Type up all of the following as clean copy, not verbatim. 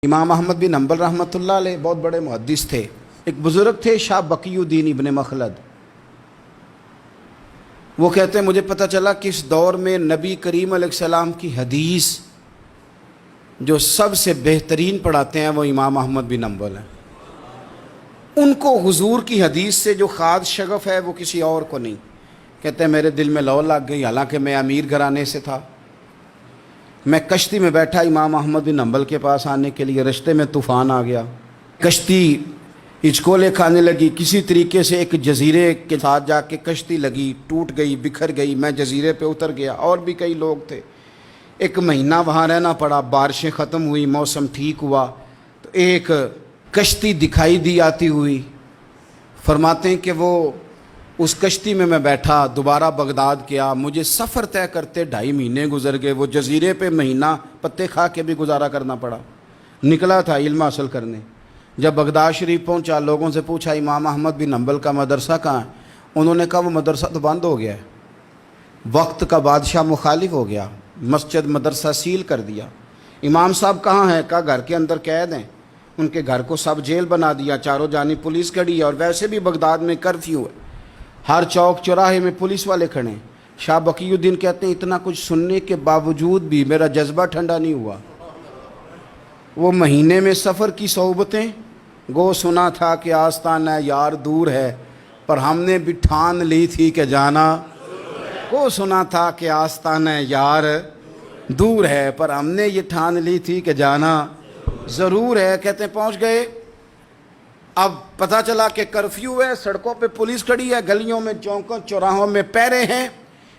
امام احمد بن حنبل رحمۃ اللہ علیہ بہت بڑے محدث تھے۔ ایک بزرگ تھے شاہ بقی الدین ابن مخلد، وہ کہتے ہیں مجھے پتہ چلا کہ اس دور میں نبی کریم علیہ السلام کی حدیث جو سب سے بہترین پڑھاتے ہیں وہ امام احمد بن حنبل ہیں۔ ان کو حضور کی حدیث سے جو خاص شغف ہے وہ کسی اور کو نہیں۔ کہتے ہیں میرے دل میں لو لگ گئی، حالانکہ میں امیر گھرانے سے تھا۔ میں کشتی میں بیٹھا امام احمد بن حنبل کے پاس آنے کے لیے، رستے میں طوفان آ گیا، کشتی ہچکولے کھانے لگی، کسی طریقے سے ایک جزیرے کے ساتھ جا کے کشتی لگی، ٹوٹ گئی، بکھر گئی، میں جزیرے پہ اتر گیا، اور بھی کئی لوگ تھے۔ ایک مہینہ وہاں رہنا پڑا، بارشیں ختم ہوئی، موسم ٹھیک ہوا تو ایک کشتی دکھائی دی آتی ہوئی۔ فرماتے ہیں کہ وہ اس کشتی میں بیٹھا، دوبارہ بغداد گیا، مجھے سفر طے کرتے 2.5 مہینے گزر گئے، وہ جزیرے پہ مہینہ پتے کھا کے بھی گزارا کرنا پڑا۔ نکلا تھا علم حاصل کرنے، جب بغداد شریف پہنچا لوگوں سے پوچھا امام احمد بن حنبل کا مدرسہ کہاں ہے؟ انہوں نے کہا وہ مدرسہ تو بند ہو گیا ہے، وقت کا بادشاہ مخالف ہو گیا، مسجد مدرسہ سیل کر دیا۔ امام صاحب کہاں ہیں؟ کہا گھر کے اندر قید ہیں۔ ان کے گھر کو سب جیل بنا دیا، چاروں جانب پولیس کھڑی ہے، اور ویسے بھی بغداد میں کرفیو ہے، ہر چوک چوراہے میں پولیس والے کھڑے ہیں۔ شاہ بقی الدین کہتے ہیں اتنا کچھ سننے کے باوجود بھی میرا جذبہ ٹھنڈا نہیں ہوا۔ وہ مہینے میں سفر کی صحبتیں، گو سنا تھا کہ آستانہ یار دور ہے، پر ہم نے بھی ٹھان لی تھی کہ جانا۔ گو سنا تھا کہ آستانہ یار دور ہے، پر ہم نے یہ ٹھان لی تھی کہ جانا ضرور ہے۔ کہتے ہیں پہنچ گئے، اب پتہ چلا کہ کرفیو ہے، سڑکوں پہ پولیس کھڑی ہے، گلیوں میں چوکوں چوراہوں میں پہرے ہیں،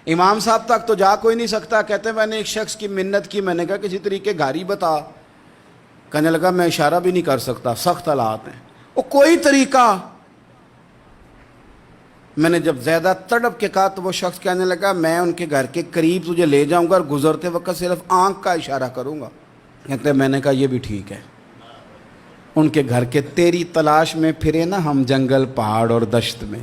امام صاحب تک تو جا کوئی نہیں سکتا۔ کہتے ہیں میں نے ایک شخص کی منت کی، میں نے کہا کسی طریقے گاڑی بتا۔ کہنے لگا میں اشارہ بھی نہیں کر سکتا، سخت حالات ہیں۔ وہ کوئی طریقہ، میں نے جب زیادہ تڑپ کے کہا تو وہ شخص کہنے لگا میں ان کے گھر کے قریب تجھے لے جاؤں گا اور گزرتے وقت صرف آنکھ کا اشارہ کروں گا۔ کہتے ہیں میں نے کہا یہ بھی ٹھیک ہے۔ ان کے گھر کے تیری تلاش میں پھرے نا ہم جنگل پہاڑ اور دشت میں،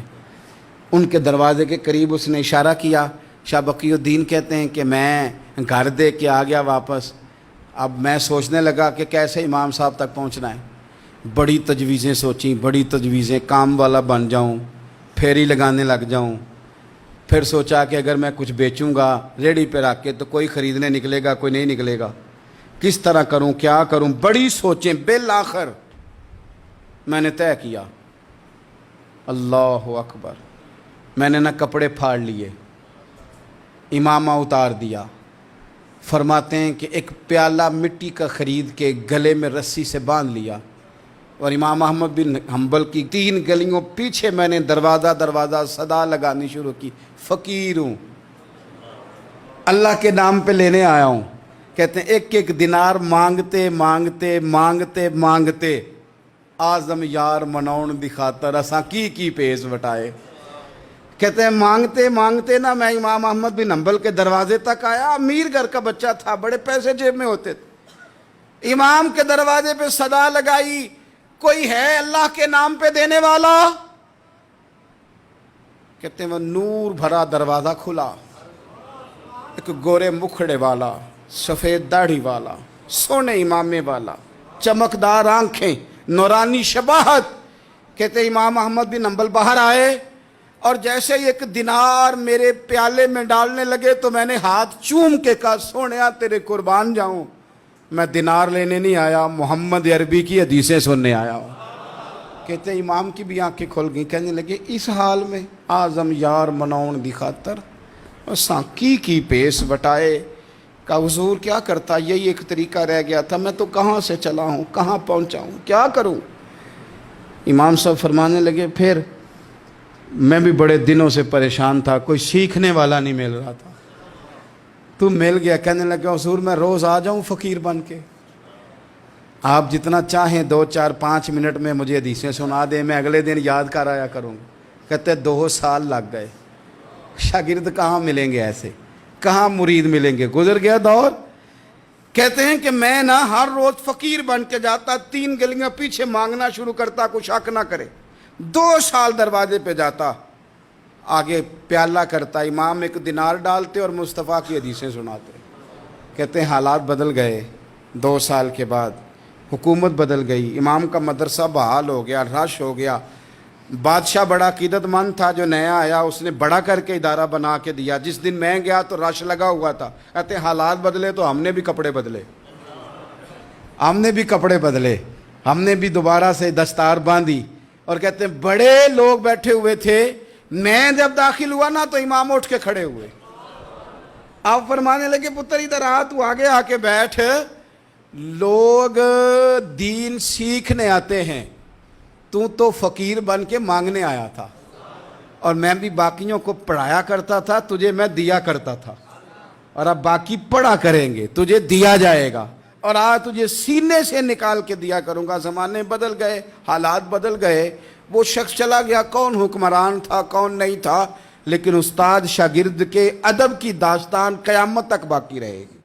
ان کے دروازے کے قریب اس نے اشارہ کیا۔ شاہ بقی الدین کہتے ہیں کہ میں گھر دے کے آ گیا واپس۔ اب میں سوچنے لگا کہ کیسے امام صاحب تک پہنچنا ہے۔ بڑی تجویزیں سوچیں، بڑی تجویزیں، کام والا بن جاؤں، پھیری لگانے لگ جاؤں۔ پھر سوچا کہ اگر میں کچھ بیچوں گا ریڑھی پہ رکھ کے تو کوئی خریدنے نکلے گا، کوئی نہیں نکلے گا، کس طرح کروں، کیا کروں، بڑی سوچیں۔ بالآخر میں نے طے کیا، اللہ اکبر، میں نے نہ کپڑے پھاڑ لیے، امامہ اتار دیا۔ فرماتے ہیں کہ ایک پیالہ مٹی کا خرید کے گلے میں رسی سے باندھ لیا، اور امام احمد بن حنبل کی 3 گلیوں پیچھے میں نے دروازہ دروازہ صدا لگانی شروع کی، فقیر ہوں، اللہ کے نام پہ لینے آیا ہوں۔ کہتے ہیں ایک ایک دینار مانگتے مانگتے مانگتے مانگتے آزم یار مناؤن دی خاطر اساں کی پیس وٹائے۔ کہتے ہیں مانگتے مانگتے نا میں امام احمد بن حنبل کے دروازے تک آیا۔ امیر گھر کا بچہ تھا، بڑے پیسے جیب میں ہوتے تھے۔ امام کے دروازے پہ صدا لگائی، کوئی ہے اللہ کے نام پہ دینے والا؟ کہتے ہیں وہ نور بھرا دروازہ کھلا، ایک گورے مکھڑے والا، سفید داڑھی والا، سونے امامے والا، چمکدار آنکھیں، نورانی شباہت۔ کہتے امام احمد بن حنبل باہر آئے، اور جیسے ہی 1 دینار میرے پیالے میں ڈالنے لگے تو میں نے ہاتھ چوم کے کہا سونیا تیرے قربان جاؤں، میں دینار لینے نہیں آیا، محمد عربی کی حدیثیں سننے آیا ہوں۔ کہتے امام کی بھی آنکھیں کھل گئیں، کہنے لگے اس حال میں آزم یار مناؤن دی خاطر اساں کی پیس وٹائے۔ کہا حضور کیا کرتا، یہی ایک طریقہ رہ گیا تھا، میں تو کہاں سے چلا ہوں، کہاں پہنچا ہوں، کیا کروں؟ امام صاحب فرمانے لگے پھر میں بھی بڑے دنوں سے پریشان تھا، کوئی سیکھنے والا نہیں مل رہا تھا، تو مل گیا۔ کہنے لگا حضور میں روز آ جاؤں فقیر بن کے، آپ جتنا چاہیں 2 4 5 منٹ میں مجھے حدیثیں سنا دیں، میں اگلے دن یاد کر آیا کروں گا۔ کہتے 2 سال لگ گئے، شاگرد کہاں ملیں گے ایسے، کہاں مرید ملیں گے، گزر گیا دور۔ کہتے ہیں کہ میں نا ہر روز فقیر بن کے جاتا، 3 گلیاں پیچھے مانگنا شروع کرتا، کوئی شک نہ کرے۔ 2 سال دروازے پہ جاتا، آگے پیالہ کرتا، امام 1 دینار ڈالتے اور مصطفیٰ کی حدیثیں سناتے۔ کہتے ہیں حالات بدل گئے۔ 2 سال کے بعد حکومت بدل گئی، امام کا مدرسہ بحال ہو گیا، رش ہو گیا. بادشاہ بڑا عقیدت مند تھا، جو نیا آیا اس نے بڑا کر کے ادارہ بنا کے دیا. جس دن میں گیا تو رش لگا ہوا تھا. کہتے ہیں حالات بدلے تو ہم نے بھی کپڑے بدلے، ہم نے بھی کپڑے بدلے، ہم نے بھی دوبارہ سے دستار باندھی. اور کہتے ہیں بڑے لوگ بیٹھے ہوئے تھے، میں جب داخل ہوا نا تو امام اٹھ کے کھڑے ہوئے. آپ فرمانے لگے پتر ادھر آ، تو آگے آ کے بیٹھ. لوگ دین سیکھنے آتے ہیں، تو فقیر بن کے مانگنے آیا تھا. اور میں بھی باقیوں کو پڑھایا کرتا تھا، تجھے میں دیا کرتا تھا. اور اب باقی پڑھا کریں گے، تجھے دیا جائے گا. اور آج تجھے سینے سے نکال کے دیا کروں گا. زمانے بدل گئے، حالات بدل گئے. وہ شخص چلا گیا، کون حکمران تھا کون نہیں تھا، لیکن استاد شاگرد کے ادب کی داستان قیامت تک باقی رہے گی.